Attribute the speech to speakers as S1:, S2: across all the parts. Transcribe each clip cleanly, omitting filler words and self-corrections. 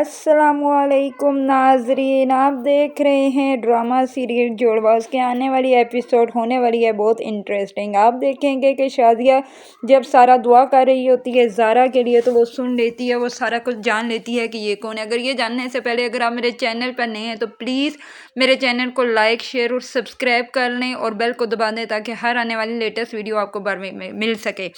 S1: अस्सलाम वालेकुम नाजरीन, आप देख रहे हैं ड्रामा सीरियल जुड़वा। उसके आने वाली एपिसोड होने वाली है बहुत इंटरेस्टिंग। आप देखेंगे कि शादिया जब सारा दुआ कर रही होती है ज़ारा के लिए, तो वो सुन लेती है, वो सारा कुछ जान लेती है कि ये कौन है। अगर ये जानने से पहले अगर आप मेरे चैनल पर नए हैं तो प्लीज़ मेरे चैनल को लाइक शेयर और सब्सक्राइब कर लें और बेल को दबा दें ताकि हर आने वाली लेटेस्ट वीडियो आपको बार में मिल सके।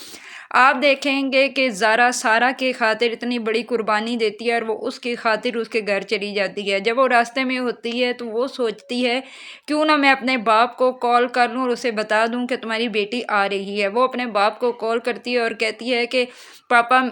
S1: आप देखेंगे कि ज़ारा सारा के खातिर इतनी बड़ी कुर्बानी देती है और वो उसकी खातिर उसके घर चली जाती है। जब वो रास्ते में होती है तो वो सोचती है क्यों ना मैं अपने बाप को कॉल कर लूँ और उसे बता दूँ कि तुम्हारी बेटी आ रही है। वो अपने बाप को कॉल करती है और कहती है कि पापा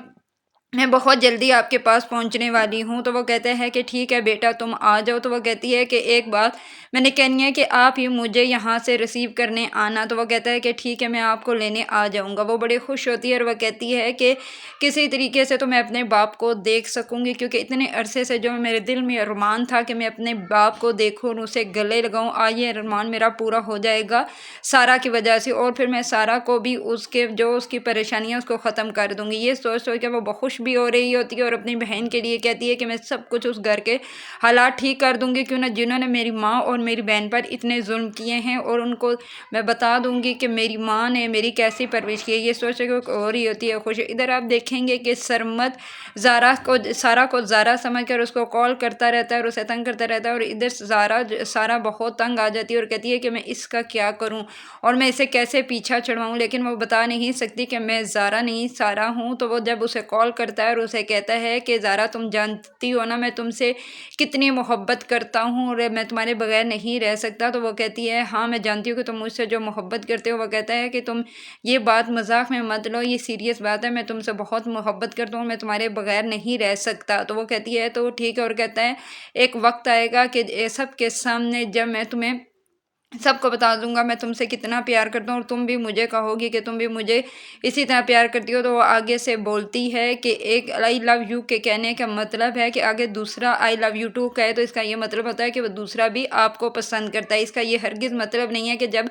S1: मैं बहुत जल्दी आपके पास पहुंचने वाली हूं। तो वो कहते हैं कि ठीक है बेटा तुम आ जाओ। तो वो कहती है कि एक बात मैंने कहनी है कि आप ही मुझे यहाँ से रिसीव करने आना। तो वो कहता है कि ठीक है मैं आपको लेने आ जाऊँगा। वो बड़ी खुश होती है और वह कहती है कि किसी तरीके से तो मैं अपने बाप को देख सकूँगी, क्योंकि इतने अरसे से जो मेरे दिल में अरमान था कि मैं अपने बाप को देखूँ और उसे गले लगाऊँ, आज ये अरमान मेरा पूरा हो जाएगा सारा की वजह से। और फिर मैं सारा को भी उसके जो उसकी परेशानियाँ उसको ख़त्म कर दूँगी। ये सोच सोच के वो बहुत खुश भी हो रही होती है और अपनी बहन के लिए कहती है कि मैं सब कुछ उस घर के हालात ठीक कर दूँगी, क्यों ना जिन्होंने मेरी माँ और मेरी बहन पर इतने जुल्म किए हैं और उनको मैं बता दूँगी कि मेरी माँ ने मेरी कैसी परवरिश की है। ये सोच के हो रही होती है खुश। इधर आप देखेंगे कि सरमद सारा को ज़ारा समझ कर उसको कॉल करता रहता है और उसे तंग करता रहता है। और इधर सारा बहुत तंग आ जाती है और कहती है कि मैं इसका क्या करूँ और मैं इसे कैसे पीछा छुड़वाऊँ, लेकिन वो बता नहीं सकती कि मैं ज़ारा नहीं सारा हूँ। तो वो जब उसे कॉल करता है और उसे कहता है कि ज़ारा तुम जानती हो ना मैं तुमसे कितनी मोहब्बत करता हूँ और मैं तुम्हारे बगैर नहीं रह सकता। तो वो कहती है हाँ मैं जानती हूँ कि तुम मुझसे जो मोहब्बत करते हो। वो कहता है कि तुम ये बात मजाक में मत लो, ये सीरियस बात है, मैं तुमसे बहुत मोहब्बत करता हूँ, मैं तुम्हारे बगैर नहीं रह सकता। तो वो कहती है तो ठीक है, और कहता है एक वक्त आएगा कि सब के सामने जब मैं तुम्हें सबको बता दूंगा मैं तुमसे कितना प्यार करता हूँ और तुम भी मुझे कहोगी कि तुम भी मुझे इसी तरह प्यार करती हो। तो वो आगे से बोलती है कि एक आई लव यू के कहने का मतलब है कि आगे दूसरा आई लव यू टू कहे तो इसका ये मतलब होता है कि वो दूसरा भी आपको पसंद करता है। इसका ये हरगिज़ मतलब नहीं है कि जब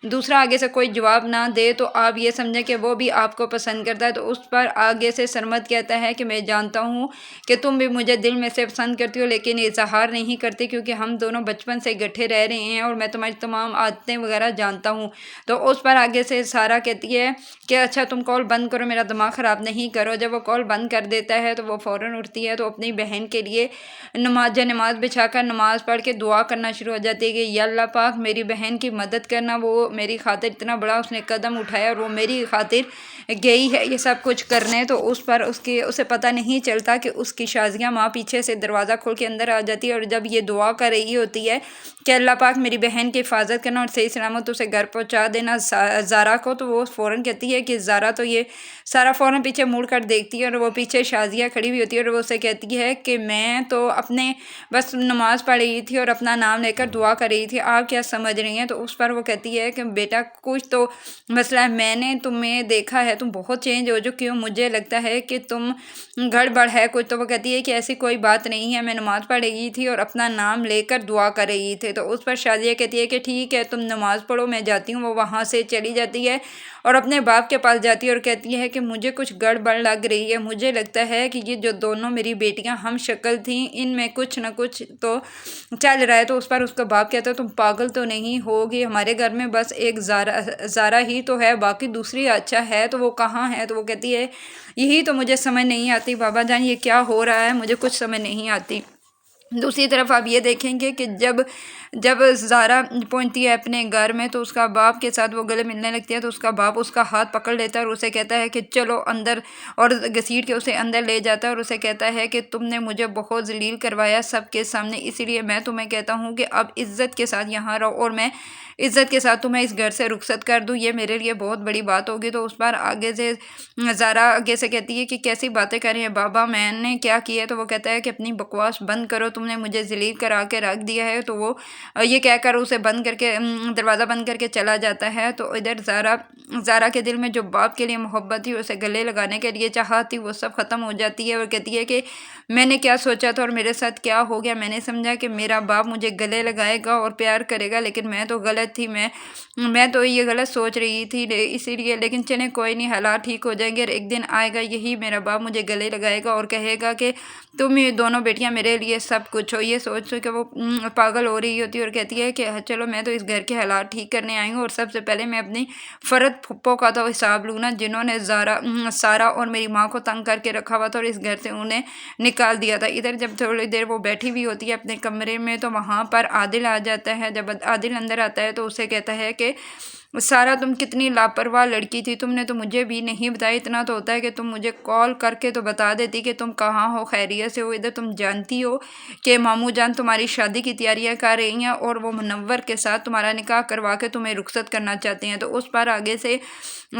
S1: दूसरा आगे से कोई जवाब ना दे तो आप ये समझें कि वो भी आपको पसंद करता है। तो उस पर आगे से सरमद कहता है कि मैं जानता हूँ कि तुम भी मुझे दिल में से पसंद करती हो, लेकिन इजहार नहीं करती क्योंकि हम दोनों बचपन से इकट्ठे रह रहे हैं और मैं तुम्हारी तमाम आदतें वगैरह जानता हूँ। तो उस पर आगे से सारा कहती है कि अच्छा तुम कॉल बंद करो, मेरा दिमाग ख़राब नहीं करो। जब वो कॉल बंद कर देता है तो वो फ़ौरन उठती है तो अपनी बहन के लिए नमाज बिछाकर नमाज़ पढ़ के दुआ करना शुरू हो जाती है कि या अल्लाह पाक मेरी बहन की मदद करना, वो मेरी खातिर इतना बड़ा उसने कदम उठाया और वो मेरी खातिर गई है ये सब कुछ करने। तो उस पर उसे पता नहीं चलता कि उसकी शाजिया माँ पीछे से दरवाज़ा खोल के अंदर आ जाती है और जब ये दुआ कर रही होती है कि अल्लाह पाक मेरी बहन की हिफाजत करना और सही सलामत उसे घर पहुंचा देना ज़ारा को। तो वो फ़ौरन कहती है कि ज़ारा, तो ये सारा फ़ौरन पीछे मुड़ कर देखती है और वो पीछे शाजिया खड़ी हुई होती है और वो उसे कहती है कि मैं तो अपने बस नमाज़ पढ़ रही थी और अपना नाम लेकर दुआ कर रही थी, आप क्या समझ रही हैं। तो उस पर वो कहती है कि बेटा कुछ तो मसला है, मैंने तुम्हें देखा है तुम बहुत चेंज हो चुकी हो, मुझे लगता है कि तुम गड़बड़ है कुछ। तो वो कहती है कि ऐसी कोई बात नहीं है, मैं नमाज़ पढ़ रही थी और अपना नाम लेकर दुआ कर रही थी। तो उस पर शाजिया कहती है कि ठीक है तुम नमाज़ पढ़ो मैं जाती हूँ। वो वहाँ से चली जाती है और अपने बाप के पास जाती है और कहती है कि मुझे कुछ गड़बड़ लग रही है, मुझे लगता है कि ये जो दोनों मेरी बेटियां हम शक्ल थी इनमें कुछ ना कुछ तो चल रहा है। तो उस पर उसका बाप कहता है तुम पागल तो नहीं होगी, हमारे घर में बस एक ज़ारा ही तो है, बाकी दूसरी अच्छा है तो वो कहाँ है। तो वो कहती है यही तो मुझे समझ नहीं आती बाबा जान, ये क्या हो रहा है, मुझे कुछ समझ नहीं आती। दूसरी तरफ आप ये देखेंगे कि जब जब ज़ारा पहुंचती है अपने घर में तो उसका बाप के साथ वो गले मिलने लगती है। तो उसका बाप उसका हाथ पकड़ लेता है और उसे कहता है कि चलो अंदर, और घसीट के उसे अंदर ले जाता है और उसे कहता है कि तुमने मुझे बहुत जलील करवाया सबके सामने, इसीलिए मैं तुम्हें कहता हूँ कि अब इज़्ज़त के साथ यहाँ रहो और मैं इज़्ज़त के साथ तुम्हें इस घर से रुखसत कर दूँ, ये मेरे लिए बहुत बड़ी बात होगी। तो उस पर आगे से ज़ारा आगे से कहती है कि कैसी बातें कर रही हैं बाबा, मैंने क्या किया है। तो वो कहता है कि अपनी बकवास बंद करो, تم نے مجھے ذلیل کرا کے رکھ دیا ہے۔ تو وہ یہ کہہ کر اسے بند کر کے دروازہ بند کر کے چلا جاتا ہے۔ تو ادھر زارا کے دل میں جو باپ کے لیے محبت تھی، اسے گلے لگانے کے لیے چاہت تھی، وہ سب ختم ہو جاتی ہے اور کہتی ہے کہ میں نے کیا سوچا تھا اور میرے ساتھ کیا ہو گیا۔ میں نے سمجھا کہ میرا باپ مجھے گلے لگائے گا اور پیار کرے گا، لیکن میں تو غلط تھی، میں تو یہ غلط سوچ رہی تھی اسی لیے۔ لیکن چلیں کوئی نہیں، حالات ٹھیک ہو جائیں گے اور ایک دن آئے گا یہی میرا باپ مجھے گلے لگائے گا اور کہے گا کہ تم یہ دونوں بیٹیاں میرے لیے سب کچھ ہو۔ یہ سوچ کے وہ پاگل ہو رہی ہوتی ہے اور کہتی ہے کہ چلو میں تو اس گھر کے حالات ٹھیک کرنے آئی ہوں اور سب سے پہلے میں اپنی فرد پھپھو کا تو حساب لوں نا، جنہوں نے سارا اور میری ماں کو تنگ کر کے رکھا ہوا تھا اور اس گھر سے انہیں نکال دیا تھا۔ ادھر جب تھوڑی دیر وہ بیٹھی ہوئی ہوتی ہے اپنے کمرے میں، تو وہاں پر عادل آ جاتا ہے۔ جب عادل اندر آتا ہے تو اسے کہتا ہے کہ سارا تم کتنی لاپرواہ لڑکی تھی، تم نے تو مجھے بھی نہیں بتایا۔ اتنا تو ہوتا ہے کہ تم مجھے کال کر کے تو بتا دیتی کہ تم کہاں ہو، خیریت سے ہو۔ ادھر تم جانتی ہو کہ ماموں جان تمہاری شادی کی تیاریاں کر رہی ہیں اور وہ منور کے ساتھ تمہارا نکاح کروا کے تمہیں رخصت کرنا چاہتے ہیں۔ تو اس پر آگے سے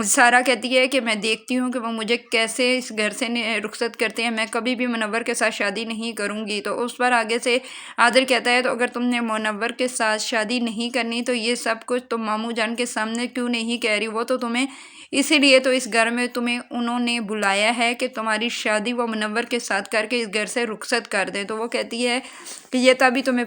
S1: سارا کہتی ہے کہ میں دیکھتی ہوں کہ وہ مجھے کیسے اس گھر سے رخصت کرتے ہیں، میں کبھی بھی منور کے ساتھ شادی نہیں کروں گی۔ تو اس پر آگے سے عادل کہتا ہے تو اگر تم نے منور کے ساتھ شادی نہیں کرنی تو یہ سب کچھ تم ماموں جان کے سامنے کیوں نہیں کہہ رہی؟ وہ تو تمہیں اسی لیے تو اس گھر میں تمہیں انہوں نے بلایا ہے کہ تمہاری شادی وہ منور کے ساتھ کر کے اس گھر سے رخصت کر دیں۔ تو وہ کہتی ہے کہ یہ تبھی تمہیں